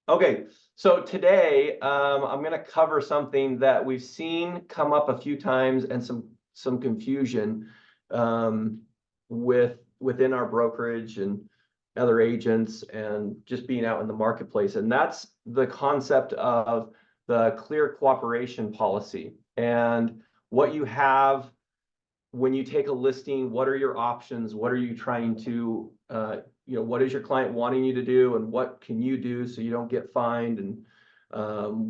Okay, so today I'm going to cover something that we've seen come up a few times and some confusion um, within our brokerage and other agents and just being out in the marketplace, and that's the concept of the clear cooperation policy and what you have when you take a listing. What are your options? What are you trying to, what is your client wanting you to do, and what can you do so you don't get fined, and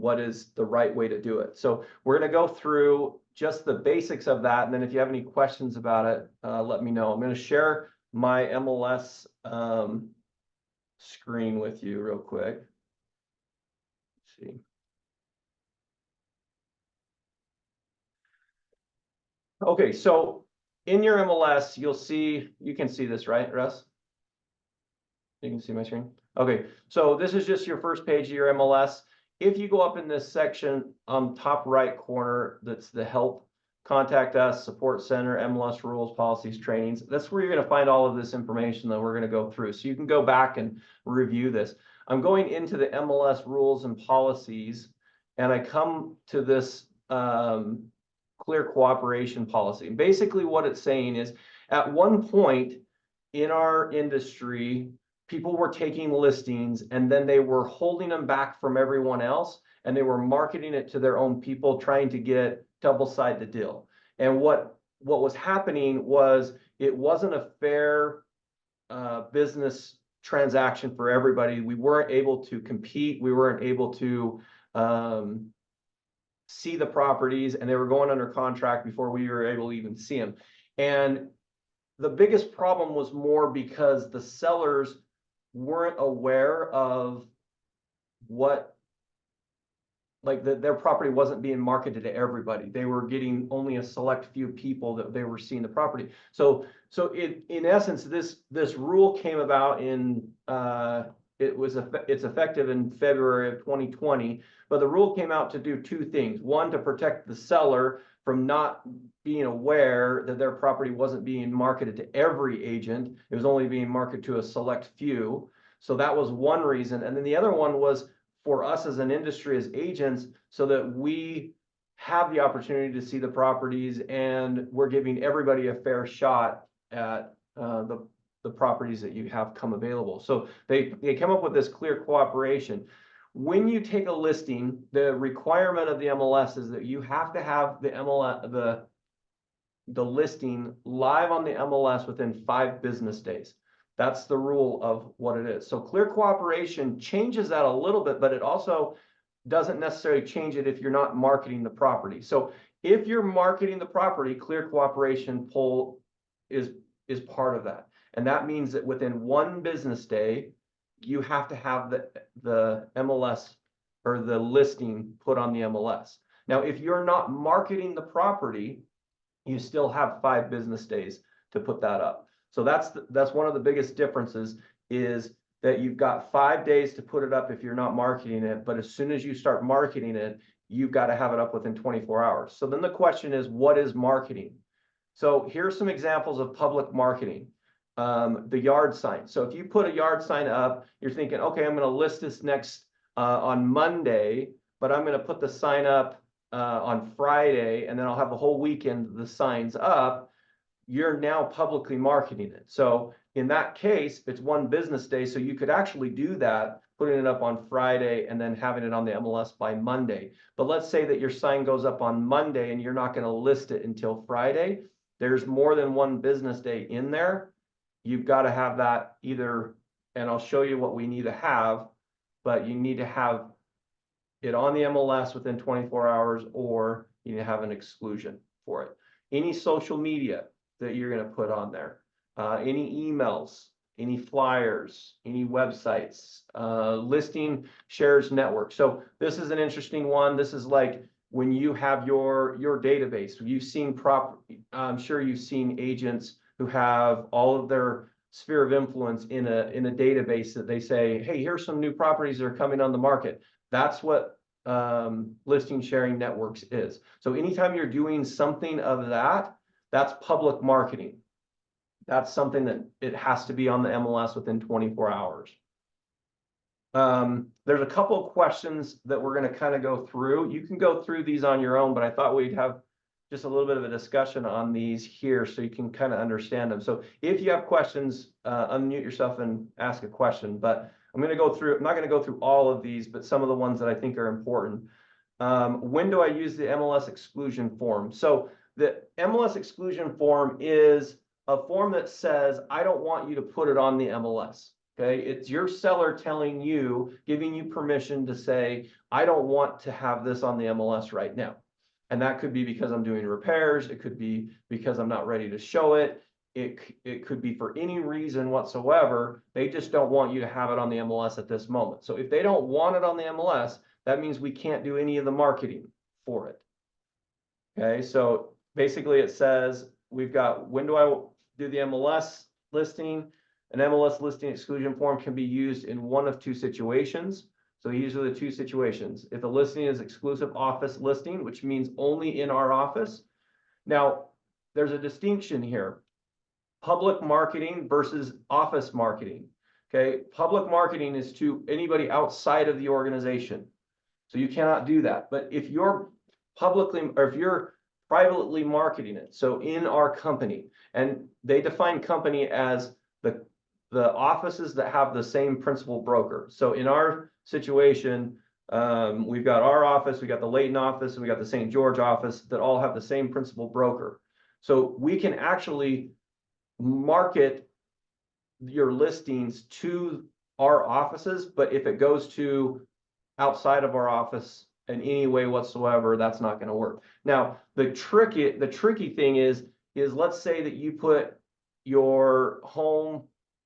what is the right way to do it? So we're going to go through just the basics of that. And then if you have any questions about it, let me know. I'm going to share my MLS screen with you real quick. Let's see. Okay, so in your MLS, you can see this, right, Russ? You can see my screen? Okay, so this is just your first page of your MLS. If you go up in this section on top right corner, that's the help, contact us, support center, MLS rules, policies, trainings. That's where you're going to find all of this information that we're going to go through. So you can go back and review this. I'm going into the MLS rules and policies, and I come to this clear cooperation policy. And basically what it's saying is, at one point in our industry, people were taking listings and then they were holding them back from everyone else, and they were marketing it to their own people, trying to get double-side the deal. And what was happening was, it wasn't a fair business transaction for everybody. We weren't able to compete. We weren't able to see the properties, and they were going under contract before we were able to even see them. And the biggest problem was more because the sellers weren't aware of what, like, their property wasn't being marketed to everybody. They were getting only a select few people that they were seeing the property. So in essence, this rule came about in it's effective in February of 2020, but the rule came out to do two things. One, to protect the seller from not being aware that their property wasn't being marketed to every agent. It was only being marketed to a select few. So that was one reason. And then the other one was for us as an industry, as agents, so that we have the opportunity to see the properties, and we're giving everybody a fair shot at the properties that you have come available. So they come up with this clear cooperation. When you take a listing, the requirement of the MLS is that you have to have the MLS, the listing live on the MLS within 5 business days. That's the rule of what it is. So clear cooperation changes that a little bit, but it also doesn't necessarily change it if you're not marketing the property. So if you're marketing the property, clear cooperation pull is part of that. And that means that within 1 business day, you have to have the MLS or the listing put on the MLS. Now, if you're not marketing the property, you still have 5 business days to put that up. So that's one of the biggest differences, is that you've got 5 days to put it up if you're not marketing it. But as soon as you start marketing it, you've got to have it up within 24 hours. So then the question is, what is marketing? So here's some examples of public marketing. The yard sign. So if you put a yard sign up, you're thinking, okay, I'm going to list this next on Monday, but I'm going to put the sign up on Friday, and then I'll have the whole weekend the signs up. You're now publicly marketing it. So in that case, it's 1 business day. So you could actually do that, putting it up on Friday and then having it on the MLS by Monday. But let's say that your sign goes up on Monday and you're not going to list it until Friday. There's more than 1 business day in there. You've got to have that either, and I'll show you what we need to have, but you need to have it on the MLS within 24 hours, or you need to have an exclusion for it. Any social media that you're going to put on there, any emails, any flyers, any websites, listing shares network. So this is an interesting one. This is like when you have your database. You've seen I'm sure you've seen agents who have all of their sphere of influence in a database that they say, hey, here's some new properties that are coming on the market. That's what listing sharing networks is. So anytime you're doing something of that, that's public marketing. That's something that it has to be on the MLS within 24 hours. There's a couple of questions that we're going to kind of go through. You can go through these on your own, but I thought we'd have just a little bit of a discussion on these here so you can kind of understand them. So if you have questions, unmute yourself and ask a question, but I'm going to go through, I'm not going to go through all of these, but some of the ones that I think are important. When do I use the MLS exclusion form? So the MLS exclusion form is a form that says, I don't want you to put it on the MLS. Okay, it's your seller telling you, giving you permission to say, I don't want to have this on the MLS right now. And that could be because I'm doing repairs. It could be because I'm not ready to show it. It could be for any reason whatsoever. They just don't want you to have it on the MLS at this moment. So if they don't want it on the MLS, that means we can't do any of the marketing for it. Okay, so basically it says we've got, when do I do the MLS listing? An MLS listing exclusion form can be used in one of two situations. So these are the two situations. If the listing is exclusive office listing, which means only in our office. Now, there's a distinction here. Public marketing versus office marketing. Okay, public marketing is to anybody outside of the organization. So you cannot do that. But if you're publicly, or if you're privately marketing it, so in our company, and they define company as the offices that have the same principal broker. So in our situation, we've got our office, we got the Layton office, and we got the St. George office that all have the same principal broker. So we can actually market your listings to our offices, but if it goes to outside of our office in any way whatsoever, that's not going to work. Now, the tricky thing is let's say that you put your home,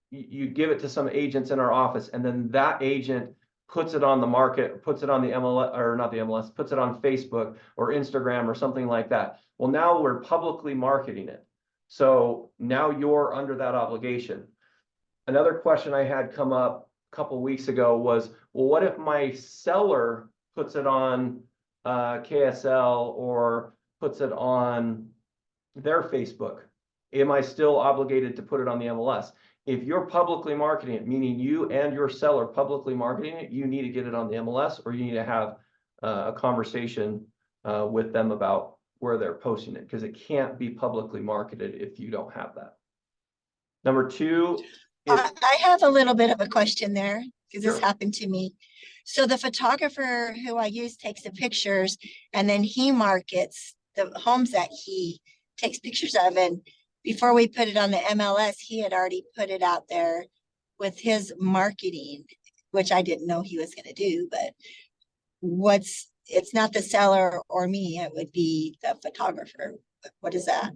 you give it to some agents in our office, and then that agent puts it on the market, puts it on the MLS, or not the MLS, puts it on Facebook or Instagram or something like that. Well, now we're publicly marketing it. So now you're under that obligation. Another question I had come up a couple weeks ago was, well, what if my seller puts it on KSL or puts it on their Facebook? Am I still obligated to put it on the MLS? If you're publicly marketing it, meaning you and your seller publicly marketing it, you need to get it on the MLS, or you need to have a conversation with them about where they're posting it, because it can't be publicly marketed if you don't have that. Number two, I have a little bit of a question there, because Sure. this happened to me. So the photographer who I use takes the pictures, and then he markets the homes that he takes pictures of. And before we put it on the MLS, he had already put it out there with his marketing, which I didn't know he was going to do. But it's not the seller or me, it would be the photographer. What is that?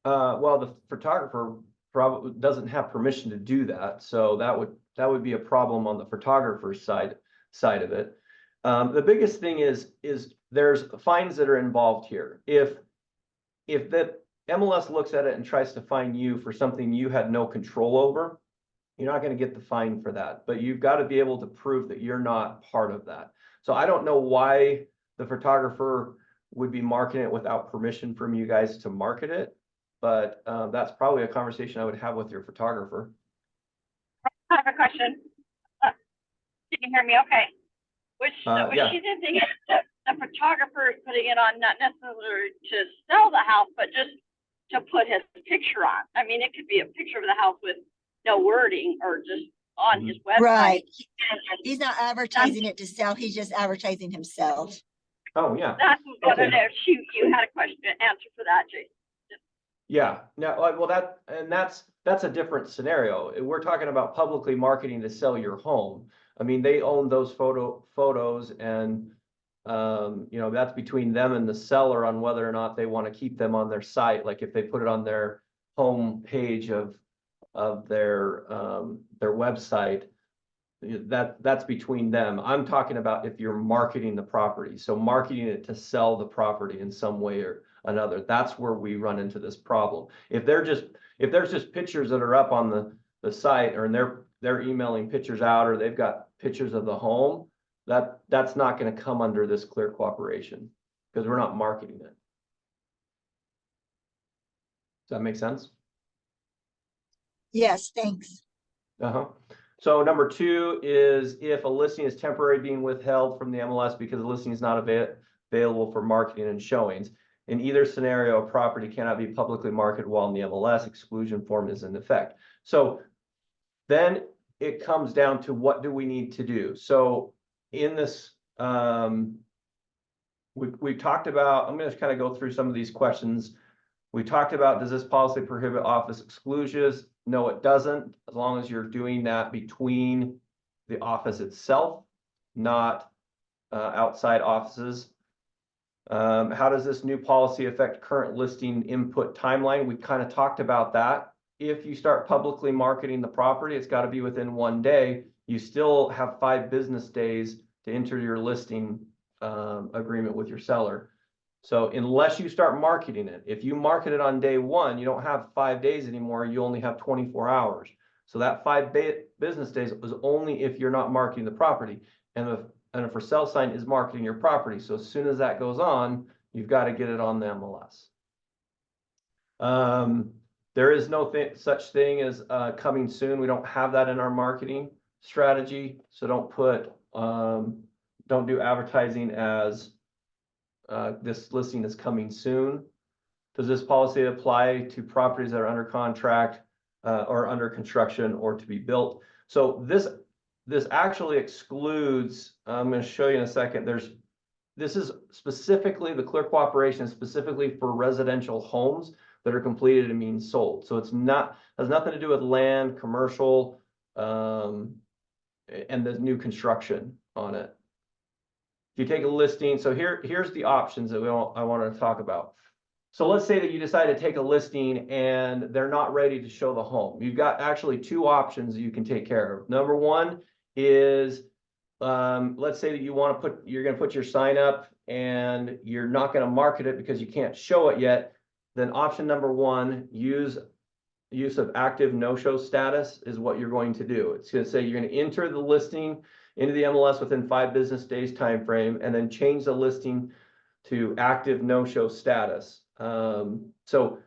Well, the photographer probably doesn't have permission to do that, so that would be a problem on the photographer's side of it. The biggest thing is there's fines that are involved here. If the MLS looks at it and tries to fine you for something you had no control over, you're not going to get the fine for that, but you've got to be able to prove that you're not part of that. So I don't know why the photographer would be marketing it without permission from you guys to market it, but that's probably a conversation I would have with your photographer. I have a question. Can you hear me okay? Which Yeah. she did think the photographer is putting it on, not necessarily to sell the house, but just to put his picture on. I mean, it could be a picture of the house with no wording, or just on his website. Right. He's not advertising it to sell. He's just advertising himself. Oh, yeah. That's what Okay. I know. You had a question, answer for that, Jason. Yeah, no, well, that's a different scenario. We're talking about publicly marketing to sell your home. I mean, they own those photos, and that's between them and the seller on whether or not they want to keep them on their site. Like if they put it on their home page of their website, that's between them. I'm talking about if you're marketing the property, so marketing it to sell the property in some way or another. That's where we run into this problem. If there's just pictures that are up on the site, or they're emailing pictures out, or they've got pictures of the home, that's not going to come under this clear cooperation, because we're not marketing it. Does that make sense? Yes, thanks. So number 2 is if a listing is temporarily being withheld from the MLS because the listing is not available for marketing and showings. In either scenario, a property cannot be publicly marketed while in the MLS. Exclusion form is in effect. So then it comes down to what do we need to do? So in this, we talked about, I'm going to kind of go through some of these questions. We talked about, does this policy prohibit office exclusions? No, it doesn't, as long as you're doing that between the office itself, not outside offices. How does this new policy affect current listing input timeline? We kind of talked about that. If you start publicly marketing the property, it's got to be within 1 day. You still have 5 business days to enter your listing agreement with your seller. So unless you start marketing it, if you market it on day 1, you don't have 5 days anymore. You only have 24 hours. So that 5 business days was only if you're not marketing the property. And a for sale sign is marketing your property. So as soon as that goes on, you've got to get it on the MLS. There is no such thing as coming soon. We don't have that in our marketing strategy. So don't put, don't do advertising as this listing is coming soon. Does this policy apply to properties that are under contract or under construction or to be built? So this actually excludes, I'm going to show you in a second, this is specifically, the clear cooperation is specifically for residential homes that are completed and being sold. So it's not, has nothing to do with land, commercial, and the new construction on it. If you take a listing, so here's the options that I wanted to talk about. So let's say that you decide to take a listing and they're not ready to show the home. You've got actually 2 options that you can take care of. Number 1 is, let's say that you're going to put your sign up and you're not going to market it because you can't show it yet. Then option number 1, use of active no-show status is what you're going to do. It's going to say you're going to enter the listing into the MLS within 5 business days time frame, and then change the listing to active no-show status. So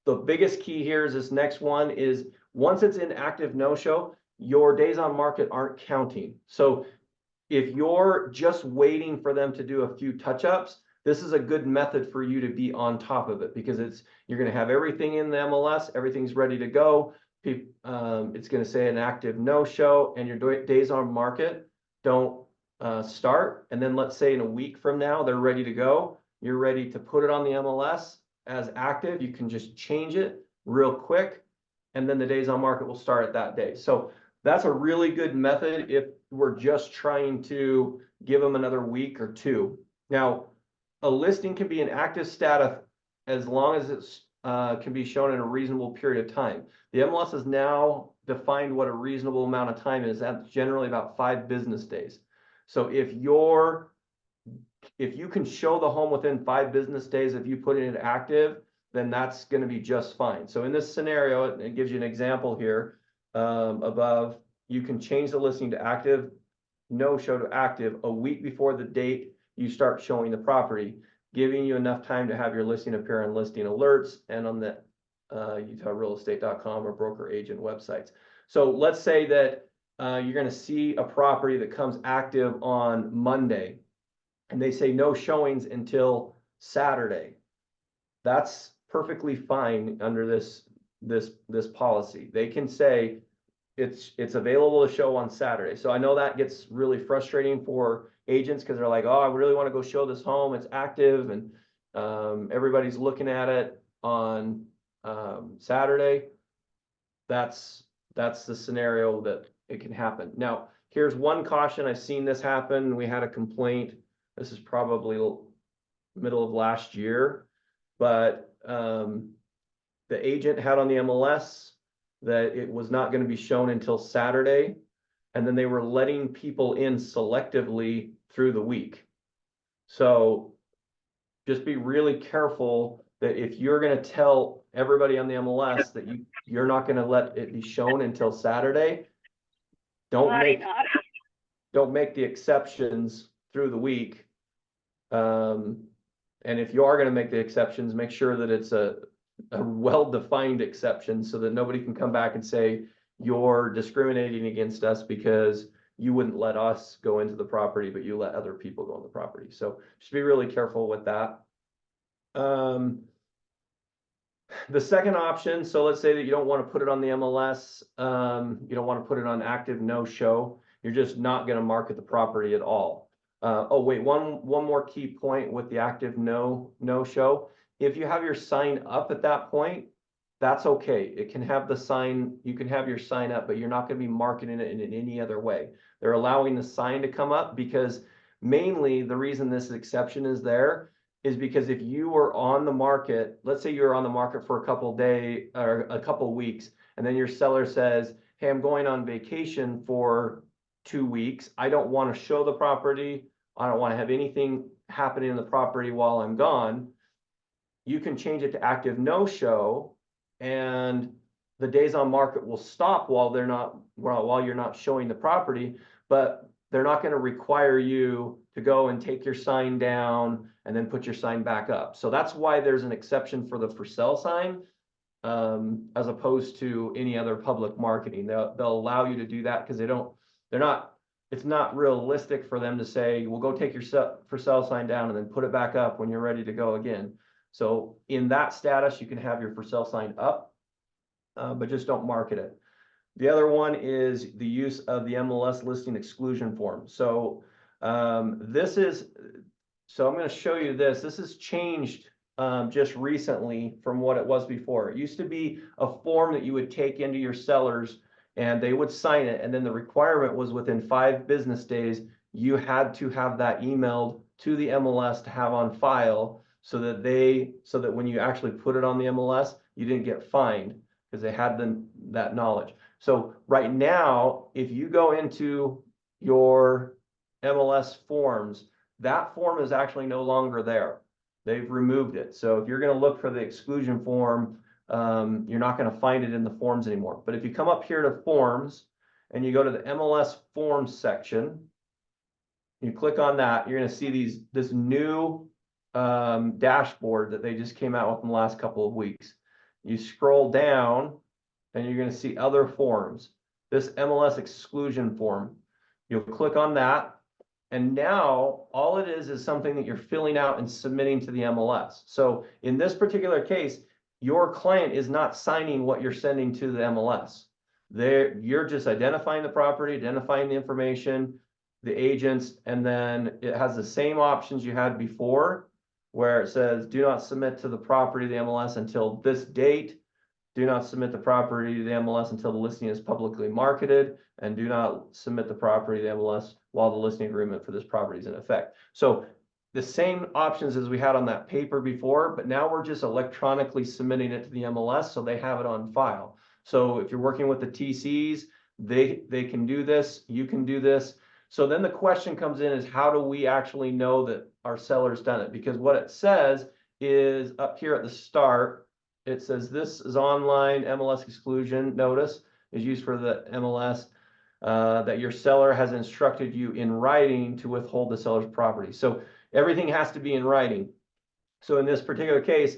the biggest key here is this next one is once it's in active no-show, your days on market aren't counting. So if you're just waiting for them to do a few touch-ups, this is a good method for you to be on top of it, because you're going to have everything in the MLS, everything's ready to go. It's going to say an active no-show, and your days on market don't start. And then let's say in a week from now, they're ready to go. You're ready to put it on the MLS as active. You can just change it real quick, and then the days on market will start at that day. So that's a really good method if we're just trying to give them another week or 2. Now, a listing can be in active status as long as it's can be shown in a reasonable period of time. The MLS has now defined what a reasonable amount of time is. That's generally about 5 business days. So if you can show the home within 5 business days, if you put it in active, then that's going to be just fine. So in this scenario, it gives you an example here above. You can change the listing to active, no show to active a week before the date you start showing the property, giving you enough time to have your listing appear on listing alerts and on the utahrealestate.com or broker agent websites. So let's say that you're going to see a property that comes active on Monday, and they say no showings until Saturday. That's perfectly fine under this policy. They can say it's available to show on Saturday. So I know that gets really frustrating for agents, because they're like, oh, I really want to go show this home, it's active, and everybody's looking at it on Saturday. That's the scenario that it can happen. Now, here's one caution. I've seen this happen. We had a complaint. This is probably middle of last year, but the agent had on the MLS that it was not going to be shown until Saturday, and then they were letting people in selectively through the week. So just be really careful that if you're going to tell everybody on the MLS that you're not going to let it be shown until Saturday, don't make the exceptions through the week. And if you are going to make the exceptions, make sure that it's a well-defined exception so that nobody can come back and say you're discriminating against us because you wouldn't let us go into the property, but you let other people go on the property. So just be really careful with that. The second option, so let's say that you don't want to put it on the MLS, you don't want to put it on active no-show, you're just not going to market the property at all. Oh wait, one more key point with the active no-show. If you have your sign up at that point, that's okay. It can have the sign, you can have your sign up, but you're not going to be marketing it in any other way. They're allowing the sign to come up because mainly the reason this exception is there is because if you were on the market, let's say you're on the market for a couple of days or a couple of weeks, and then your seller says, hey, I'm going on vacation for 2 weeks. I don't want to show the property. I don't want to have anything happening in the property while I'm gone. You can change it to active no show, and the days on market will stop while you're not showing the property, but they're not going to require you to go and take your sign down and then put your sign back up. So that's why there's an exception for the for sale sign, as opposed to any other public marketing. They'll allow you to do that because it's not realistic for them to say, well, go take your for sale sign down and then put it back up when you're ready to go again. So in that status, you can have your for sale sign up, but just don't market it. The other one is the use of the MLS listing exclusion form. So I'm going to show you this. This has changed just recently from what it was before. It used to be a form that you would take into your sellers and they would sign it. And then the requirement was within 5 business days, you had to have that emailed to the MLS to have on file so that when you actually put it on the MLS, you didn't get fined because they had that knowledge. So right now, if you go into your MLS forms, that form is actually no longer there. They've removed it. So if you're going to look for the exclusion form, you're not going to find it in the forms anymore. But if you come up here to forms and you go to the MLS forms section, you click on that, you're going to see this new dashboard that they just came out with in the last couple of weeks. You scroll down and you're going to see other forms. This MLS exclusion form, you'll click on that. And now all it is something that you're filling out and submitting to the MLS. So in this particular case, your client is not signing what you're sending to the MLS. You're just identifying the property, identifying the information, the agents, and then it has the same options you had before, where it says, do not submit to the property, the MLS, until this date. Do not submit the property to the MLS until the listing is publicly marketed, and do not submit the property to the MLS while the listing agreement for this property is in effect. So the same options as we had on that paper before, but now we're just electronically submitting it to the MLS so they have it on file. So if you're working with the TCs, they can do this, you can do this. So then the question comes in is, how do we actually know that our seller's done it? Because what it says is up here at the start, it says this is online MLS exclusion notice is used for the MLS that your seller has instructed you in writing to withhold the seller's property. So everything has to be in writing. So in this particular case,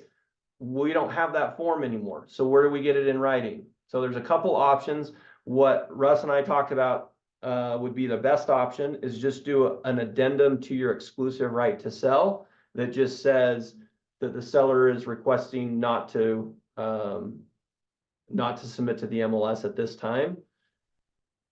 we don't have that form anymore. So where do we get it in writing? So there's a couple options. What Russ and I talked about would be the best option is just do an addendum to your exclusive right to sell that just says that the seller is requesting not to submit to the MLS at this time,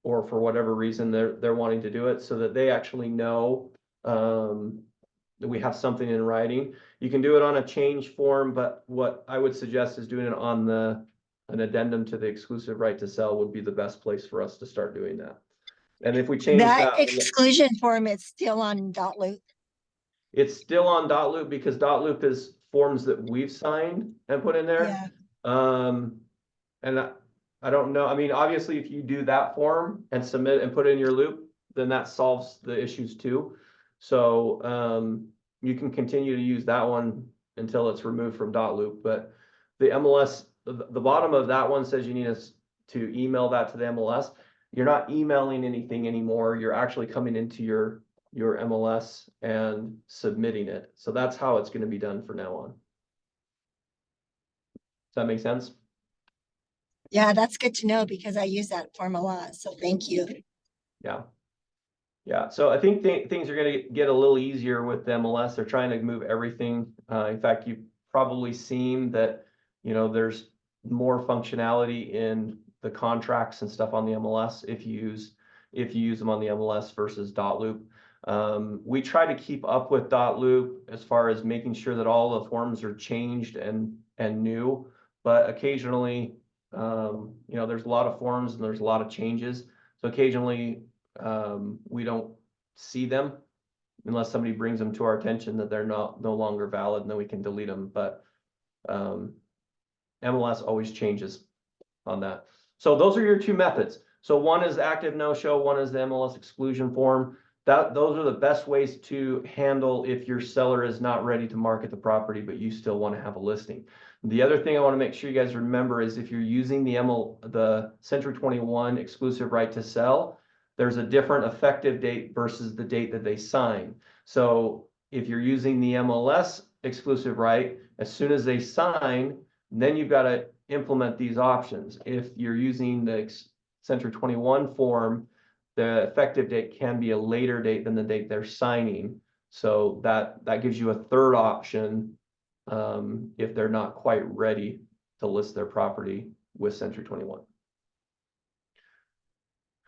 or for whatever reason they're wanting to do it, so that they actually know that we have something in writing. You can do it on a change form, but what I would suggest is doing it on an addendum to the exclusive right to sell would be the best place for us to start doing that. And if we change That exclusion form is still on .loop. It's still on .loop because .loop is forms that we've signed and put in there. Yeah. And I don't know. I mean, obviously, if you do that form and submit and put it in your loop, then that solves the issues too. So you can continue to use that one until it's removed from .loop. But the MLS, the bottom of that one says you need us to email that to the MLS. You're not emailing anything anymore. You're actually coming into your MLS and submitting it. So that's how it's going to be done from now on. Does that make sense? Yeah, that's good to know because I use that form a lot. So thank you. Yeah. Yeah, so I think things are gonna get a little easier with the MLS. They're trying to move everything. In fact, you've probably seen that, you know, there's more functionality in the contracts and stuff on the MLS if you use them on the MLS versus dot loop. We try to keep up with dot loop as far as making sure that all the forms are changed and new, but occasionally, you know, there's a lot of forms and there's a lot of changes. So occasionally, we don't see them unless somebody brings them to our attention that they're no longer valid, and then we can delete them. But MLS always changes on that. So those are your two methods. So one is active no-show, one is the MLS exclusion form. Those are the best ways to handle if your seller is not ready to market the property, but you still want to have a listing. The other thing I want to make sure you guys remember is if you're using the Century 21 exclusive right to sell, there's a different effective date versus the date that they sign. So if you're using the MLS exclusive right, as soon as they sign, then you've got to implement these options. If you're using the Century 21 form, the effective date can be a later date than the date they're signing. So that gives you a third option if they're not quite ready to list their property with Century 21.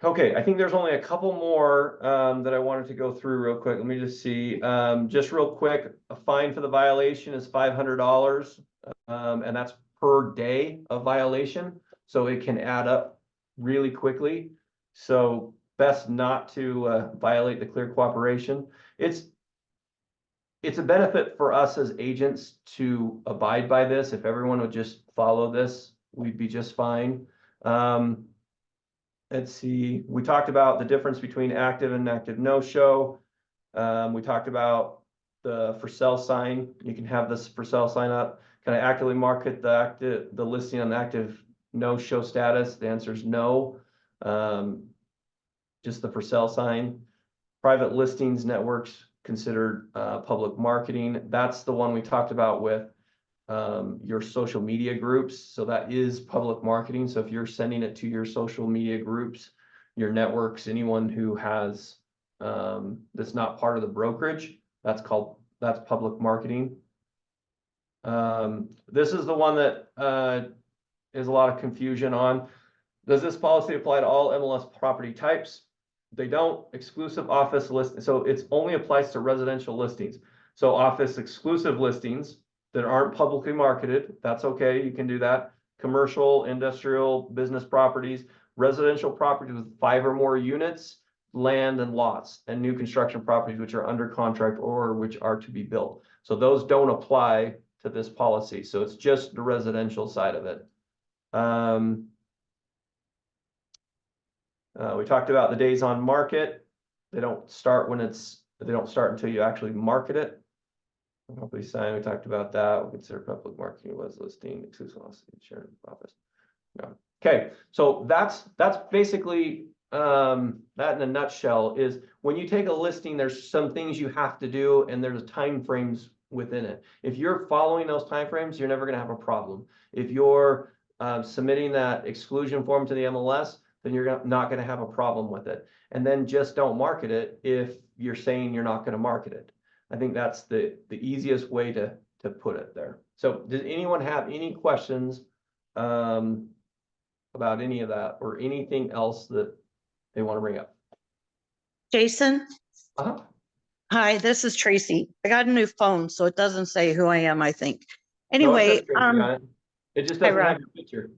Okay, I think there's only a couple more that I wanted to go through real quick. Let me just see. Just real quick, a fine for the violation is $500, and that's per day of violation. So it can add up really quickly. So best not to violate the clear cooperation. It's a benefit for us as agents to abide by this. If everyone would just follow this, we'd be just fine. Let's see, we talked about the difference between active and active no-show. We talked about the for sale sign. You can have this for sale sign up. Can I actively market the listing on the active no-show status? The answer is no. Just the for sale sign. Private listings networks considered public marketing. That's the one we talked about with your social media groups. So that is public marketing. So if you're sending it to your social media groups, your networks, anyone who has that's not part of the brokerage, that's public marketing. This is the one that is a lot of confusion on. Does this policy apply to all MLS property types? They don't. Exclusive office list. So it only applies to residential listings. So office exclusive listings that aren't publicly marketed, that's okay, you can do that. Commercial, industrial, business properties, residential properties with 5 or more units, land and lots, and new construction properties which are under contract or which are to be built. So those don't apply to this policy. So it's just the residential side of it. We talked about the days on market. They don't start until you actually market it. Property sign, we talked about that. We consider public marketing was listing, exclusive insurance office. Yeah. Okay, so that's basically that in a nutshell. Is when you take a listing, there's some things you have to do, and there's time frames within it. If you're following those time frames, you're never going to have a problem. If you're submitting that exclusion form to the MLS, then you're not going to have a problem with it. And then just don't market it if you're saying you're not going to market it. I think that's the easiest way to put it there. So does anyone have any questions about any of that or anything else that they want to bring up? Jason? Uh-huh. Hi, this is Tracy. I got a new phone, so it doesn't say who I am, I think. No, it Anyway, says Tracy on it. It just doesn't have your picture.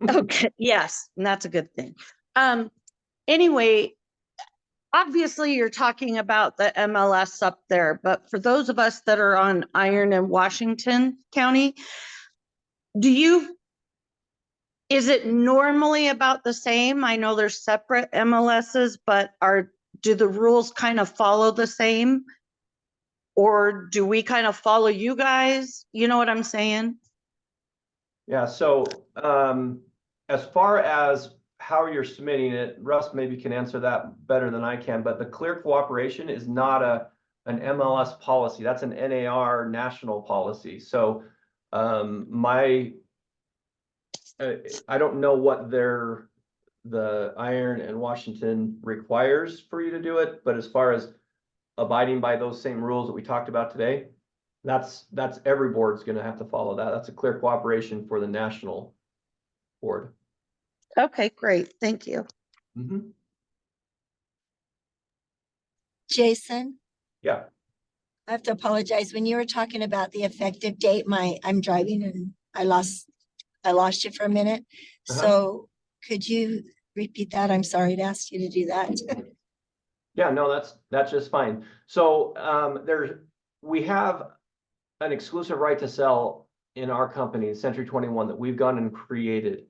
okay, yes, and that's a good thing. Anyway, obviously you're talking about the MLS up there, but for those of us that are on Iron and Washington County, is it normally about the same? I know there's separate MLSs, but do the rules kind of follow the same? Or do we kind of follow you guys? You know what I'm saying? Yeah, so as far as how you're submitting it, Russ maybe can answer that better than I can, but the clear cooperation is not an MLS policy. That's an NAR national policy. So my I don't know what the Iron and Washington requires for you to do it, but as far as abiding by those same rules that we talked about today, that's every board's gonna have to follow that. That's a clear cooperation for the national board. Okay, great. Thank you. Mhm. Jason, Yeah, I have to apologize. When you were talking about the effective date, I'm driving and I lost you for a minute. Uh-huh. So could you repeat that? I'm sorry to ask you to do that. yeah, no, that's just fine. So, we have an exclusive right to sell in our company, Century 21, that we've gone and created.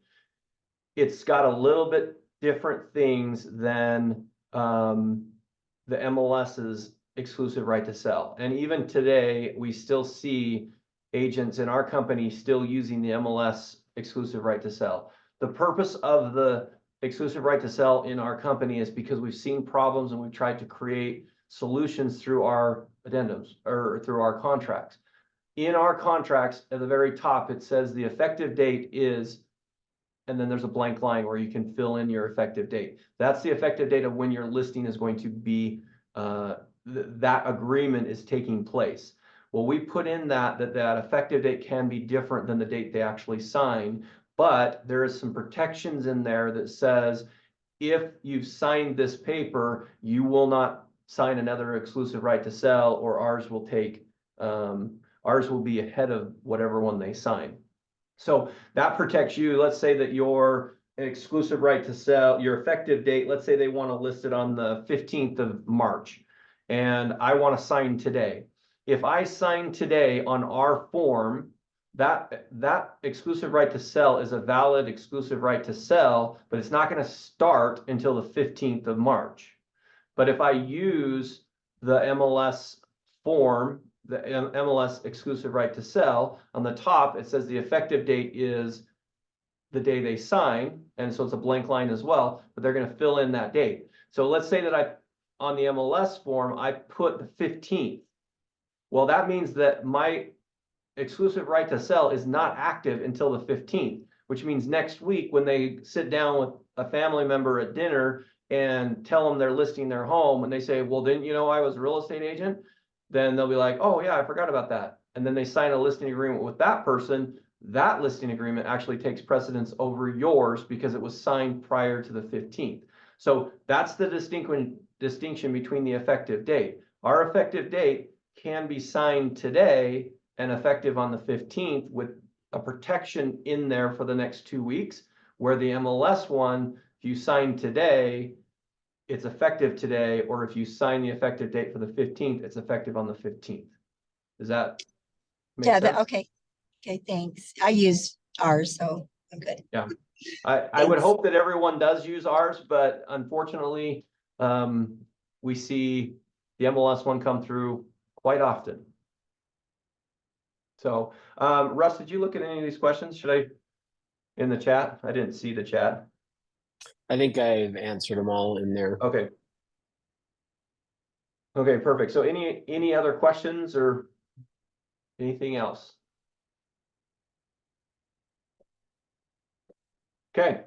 It's got a little bit different things than the MLS's exclusive right to sell. And even today, we still see agents in our company still using the MLS exclusive right to sell. The purpose of the exclusive right to sell in our company is because we've seen problems and we've tried to create solutions through our addendums or through our contracts. In our contracts, at the very top, it says the effective date is, and then there's a blank line where you can fill in your effective date. That's the effective date of when your listing is going to be, that agreement is taking place. Well, we put in that effective date can be different than the date they actually sign, but there is some protections in there that says if you've signed this paper, you will not sign another exclusive right to sell, or ours will be ahead of whatever one they sign. So that protects you. Let's say that your exclusive right to sell, your effective date, let's say they want to list it on the 15th of March, and I want to sign today. If I sign today on our form, that exclusive right to sell is a valid exclusive right to sell, but it's not going to start until the 15th of March. But if I use the MLS form, the MLS exclusive right to sell, on the top, it says the effective date is the day they sign, and so it's a blank line as well, but they're going to fill in that date. So let's say that on the MLS form, I put the 15th. Well, that means that my exclusive right to sell is not active until the 15th, which means next week when they sit down with a family member at dinner and tell them they're listing their home and they say, well, didn't you know I was a real estate agent? Then they'll be like, oh yeah, I forgot about that. And then they sign a listing agreement with that person. That listing agreement actually takes precedence over yours because it was signed prior to the 15th. So that's the distinction between the effective date. Our effective date can be signed today and effective on the 15th with a protection in there for the next 2 weeks, where the MLS one, if you sign today, it's effective today, or if you sign the effective date for the 15th, it's effective on the 15th. Does that make Yeah, sense? okay. Okay, thanks. I use ours, so I'm good. Yeah. I would Thanks. hope that everyone does use ours, but unfortunately, we see the MLS one come through quite often. So, Russ, did you look at any of these questions? Should I, in the chat? I didn't see the chat. I think I've answered them all in there. Okay. Okay, perfect. So any other questions or anything else? Okay.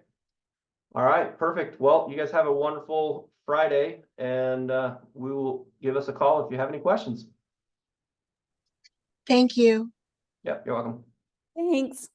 All right, perfect. Well, you guys have a wonderful Friday, and we will give us a call if you have any questions. Thank you. Yeah, you're welcome. Thanks.